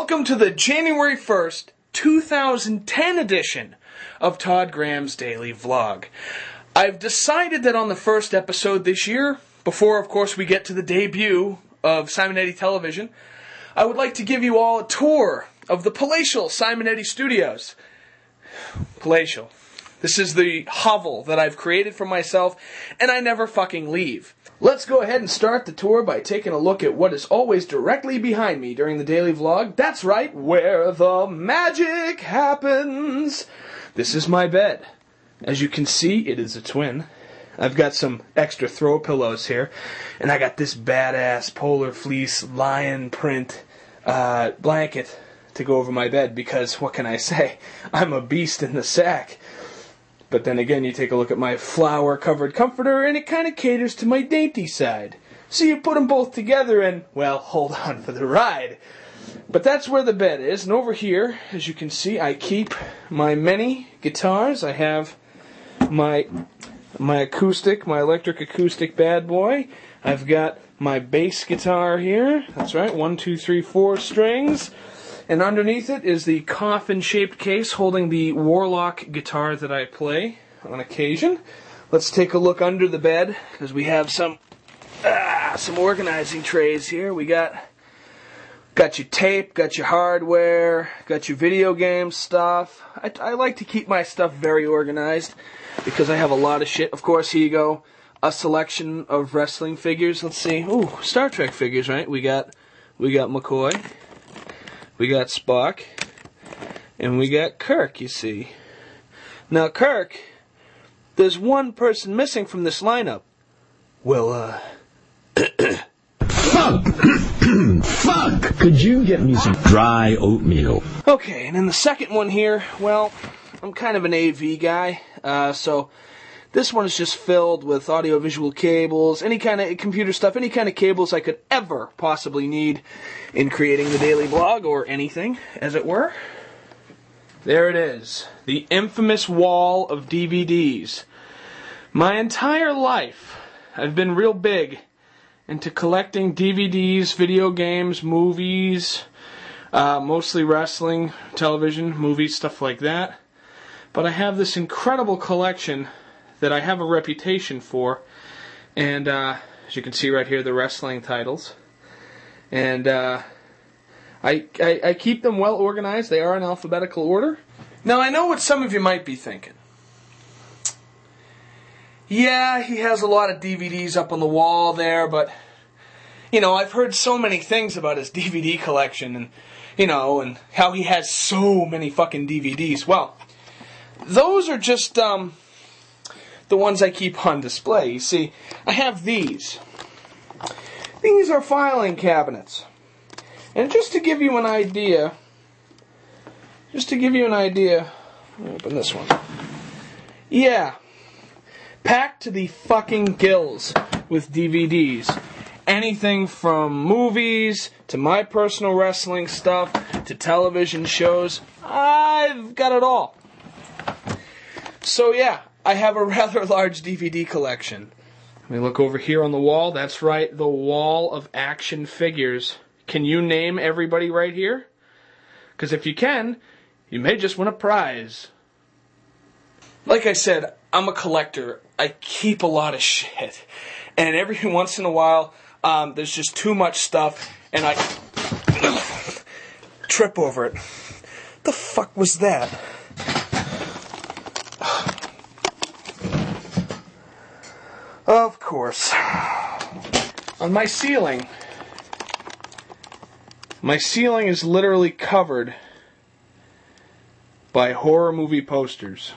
Welcome to the January 1st, 2010 edition of Todd Graham's Daily Vlog. I've decided that on the first episode this year, before of course we get to the debut of Simonetti Television, I would like to give you all a tour of the palatial Simonetti Studios. Palatial. This is the hovel that I've created for myself, and I never fucking leave. Let's go ahead and start the tour by taking a look at what is always directly behind me during the daily vlog. That's right, where the magic happens. This is my bed. As you can see, it is a twin. I've got some extra throw pillows here, and I got this badass polar fleece lion print blanket to go over my bed because, what can I say, I'm a beast in the sack. But then again, you take a look at my flower-covered comforter, and it kind of caters to my dainty side. So you put them both together and, well, hold on for the ride. But that's where the bed is, and over here, as you can see, I keep my many guitars. I have my acoustic, my electric acoustic bad boy. I've got my bass guitar here. That's right, 1, 2, 3, 4 strings. And underneath it is the coffin-shaped case holding the Warlock guitar that I play on occasion. Let's take a look under the bed, because we have some organizing trays here. We got your tape, got your hardware, got your video game stuff. I like to keep my stuff very organized, because I have a lot of shit. Of course, here you go, a selection of wrestling figures. Let's see. Ooh, Star Trek figures, right? We got McCoy. We got Spock, and we got Kirk, you see. Now, Kirk, there's one person missing from this lineup. Well, Fuck! Could you get me some dry oatmeal? Okay, and in the second one here, well, I'm kind of an AV guy, so this one is just filled with audio-visual cables, any kind of computer stuff, any kind of cables I could ever possibly need in creating the daily vlog, or anything, as it were. There it is, the infamous wall of DVDs. My entire life, I've been real big into collecting DVDs, video games, movies, mostly wrestling, television, movies, stuff like that. But I have this incredible collection that I have a reputation for, and as you can see right here, the wrestling titles, and I keep them well organized. They are in alphabetical order. Now, I know what some of you might be thinking. Yeah, he has a lot of DVDs up on the wall there, but, you know, I've heard so many things about his DVD collection, and, you know, and how he has so many fucking DVDs. Well, those are just, the ones I keep on display. You see, I have these. These are filing cabinets. And just to give you an idea, let me open this one. Yeah, packed to the fucking gills with DVDs. Anything from movies, to my personal wrestling stuff, to television shows. I've got it all. So yeah, I have a rather large DVD collection. Let me look over here on the wall. That's right, the wall of action figures. Can you name everybody right here? Because if you can, you may just win a prize. Like I said, I'm a collector. I keep a lot of shit. And every once in a while, there's just too much stuff, and I trip over it. The fuck was that? Of course. On my ceiling is literally covered by horror movie posters.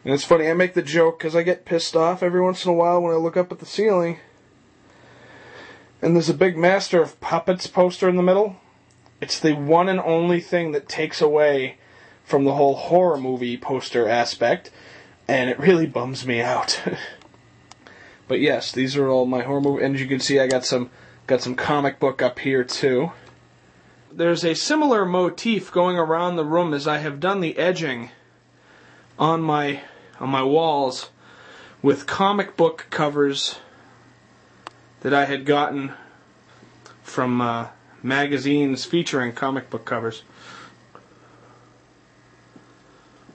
And it's funny, I make the joke because I get pissed off every once in a while when I look up at the ceiling and there's a big Master of Puppets poster in the middle. It's the one and only thing that takes away from the whole horror movie poster aspect, and it really bums me out. But yes, these are all my horror movie, and as you can see, I got some comic book up here too. There's a similar motif going around the room as I have done the edging on my walls with comic book covers that I had gotten from magazines featuring comic book covers.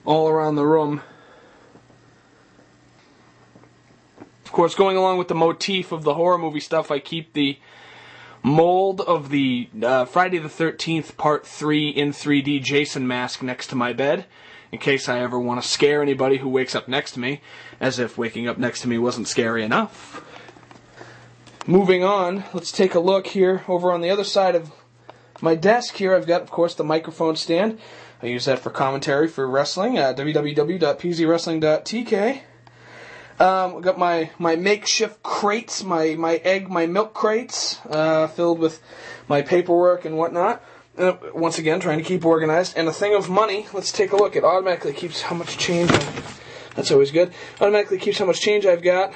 All around the room. Of course, going along with the motif of the horror movie stuff, I keep the mold of the Friday the 13th Part 3 in 3D Jason mask next to my bed, in case I ever want to scare anybody who wakes up next to me, as if waking up next to me wasn't scary enough. Moving on, let's take a look here over on the other side of my desk here. I've got, of course, the microphone stand. I use that for commentary for wrestling, www.pzwrestling.tk. I've got my makeshift crates, my milk crates, filled with my paperwork and whatnot. Once again, trying to keep organized. And a thing of money. Let's take a look. It automatically keeps how much change. That's always good. Automatically keeps how much change I've got.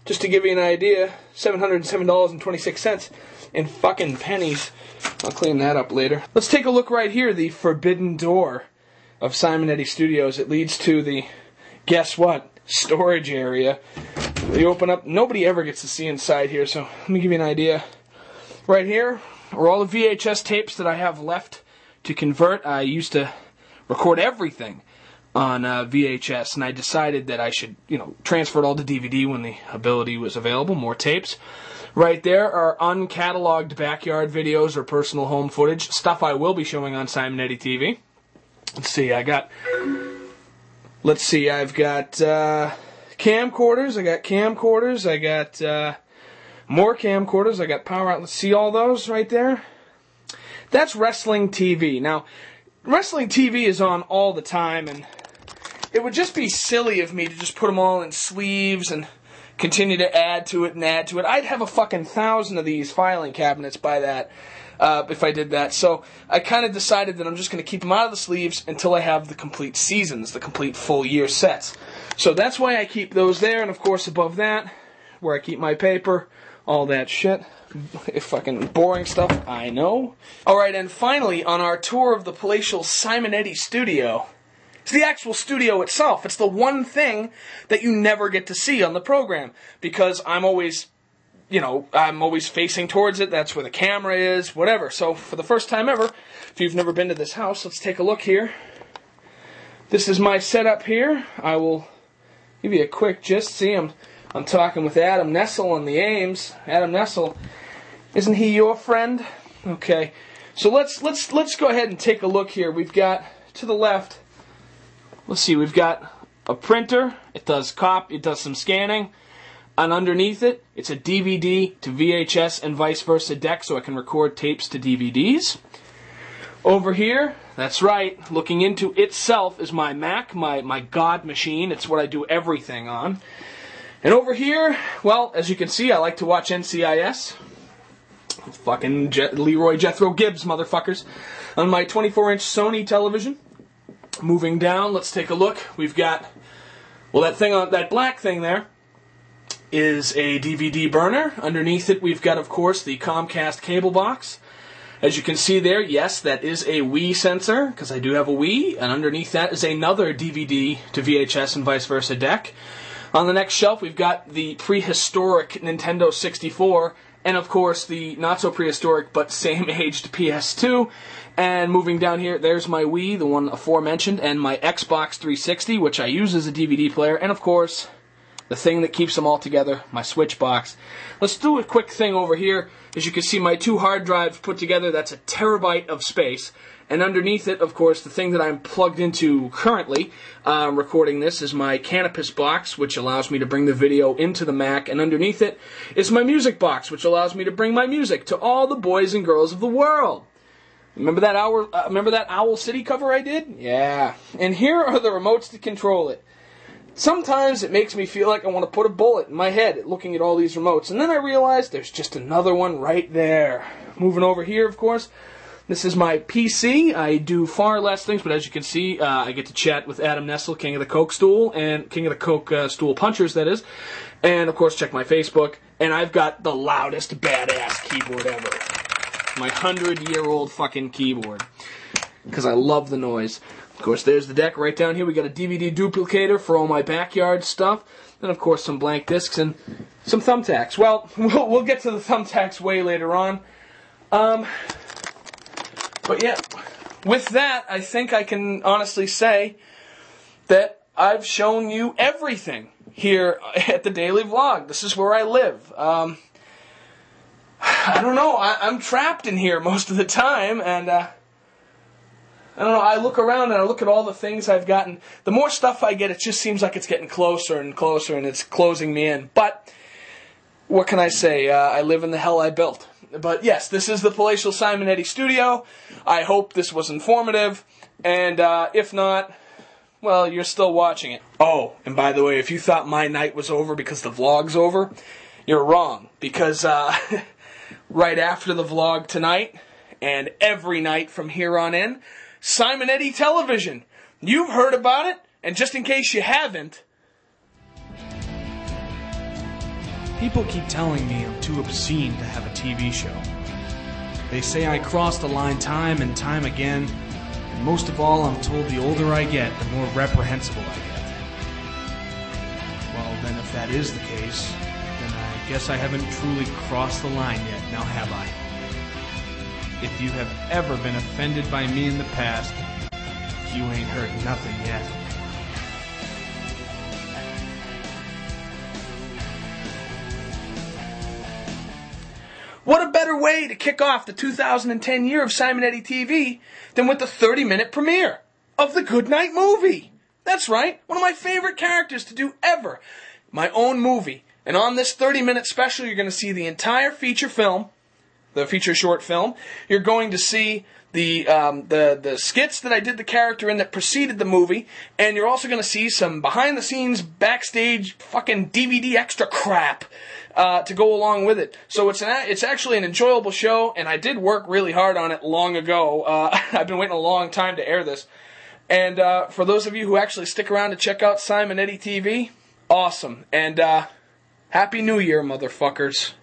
Just to give you an idea, $707.26 in fucking pennies. I'll clean that up later. Let's take a look right here. The forbidden door of Simonetti Studios. It leads to the, guess what? Storage area. You open up, nobody ever gets to see inside here, so let me give you an idea. Right here are all the VHS tapes that I have left to convert. I used to record everything on VHS, and I decided that I should, transfer it all to DVD when the ability was available, more tapes. Right there are uncatalogued backyard videos or personal home footage, stuff I will be showing on Simonetti TV. I've got camcorders, I got more camcorders, I got power outlets. See all those right there? That's wrestling TV. Now, wrestling TV is on all the time, and it would just be silly of me to just put them all in sleeves and continue to add to it and add to it. I'd have a fucking 1,000 of these filing cabinets by that. If I did that. So I kind of decided that I'm just going to keep them out of the sleeves until I have the complete seasons, the complete full year sets. So that's why I keep those there, and of course above that, where I keep my paper, all that shit. Fucking boring stuff, I know. Alright, and finally, on our tour of the palatial Simonetti Studio, it's the actual studio itself. It's the one thing that you never get to see on the program, because I'm always facing towards it. That's where the camera is, whatever. So, for the first time ever, if you've never been to this house, let's take a look here. This is my setup here. I will give you a quick gist. See, I'm talking with Adam Nessel on the Ames. Adam Nessel, isn't he your friend? Okay. So let's go ahead and take a look here. We've got to the left. Let's see. We've got a printer. It does some scanning. And underneath it, it's a DVD to VHS and vice versa deck, so I can record tapes to DVDs. Over here, that's right, looking into itself is my Mac, my God machine. It's what I do everything on. And over here, well, as you can see, I like to watch NCIS. Fucking Leroy Jethro Gibbs, motherfuckers. On my 24-inch Sony television. Moving down, let's take a look. We've got, well, that black thing there is a DVD burner. Underneath it, we've got, of course, the Comcast cable box. As you can see there, yes, that is a Wii sensor, because I do have a Wii, and underneath that is another DVD to VHS and vice versa deck. On the next shelf, we've got the prehistoric Nintendo 64, and of course, the not-so-prehistoric, but same-aged PS2. And moving down here, there's my Wii, the one aforementioned, and my Xbox 360, which I use as a DVD player, and of course, the thing that keeps them all together, my Switch box. Let's do a quick thing over here. As you can see, my 2 hard drives put together, that's a terabyte of space. And underneath it, of course, the thing that I'm plugged into currently, recording this, is my Canopus box, which allows me to bring the video into the Mac. And underneath it is my music box, which allows me to bring my music to all the boys and girls of the world. Remember that Owl City cover I did? Yeah. And here are the remotes to control it. Sometimes it makes me feel like I want to put a bullet in my head looking at all these remotes. And then I realize there's just another one right there. Moving over here, of course, this is my PC. I do far less things, but as you can see, I get to chat with Adam Nessel, King of the Coke Stool, and King of the Coke Stool Punchers, that is. And, of course, check my Facebook. And I've got the loudest badass keyboard ever. My 100-year-old fucking keyboard. Because I love the noise. Of course, there's the deck right down here. We got a DVD duplicator for all my backyard stuff. and of course some blank discs and some thumbtacks. Well, we'll get to the thumbtacks way later on. But yeah, with that, I think I can honestly say that I've shown you everything here at the Daily Vlog. This is where I live. I don't know. I'm trapped in here most of the time, and I don't know. I look around and I look at all the things I've gotten. The more stuff I get, it just seems like it's getting closer and closer, and it's closing me in. But what can I say? I live in the hell I built. But yes, this is the palatial Simonetti Studio. I hope this was informative, and if not, well, you're still watching it. Oh, and by the way, if you thought my night was over because the vlog's over, you're wrong. Because right after the vlog tonight, and every night from here on in, Simonetti Television. You've heard about it, and just in case you haven't, people keep telling me I'm too obscene to have a TV show. They say I cross the line time and time again, and most of all, I'm told the older I get, the more reprehensible I get. Well, then if that is the case, then I guess I haven't truly crossed the line yet, now have I? If you have ever been offended by me in the past, you ain't heard nothing yet. what a better way to kick off the 2010 year of Simonetti TV than with the 30-minute premiere of The Goodnight Movie. That's right, one of my favorite characters to do ever. My own movie. And on this 30-minute special, you're going to see the entire feature film, the feature short film. You're going to see the skits that I did the character in that preceded the movie, and you're also going to see some behind-the-scenes, backstage, fucking DVD extra crap to go along with it. So it's actually an enjoyable show, and I did work really hard on it long ago. I've been waiting a long time to air this. And for those of you who actually stick around to check out Simonetti TV, awesome. And Happy New Year, motherfuckers.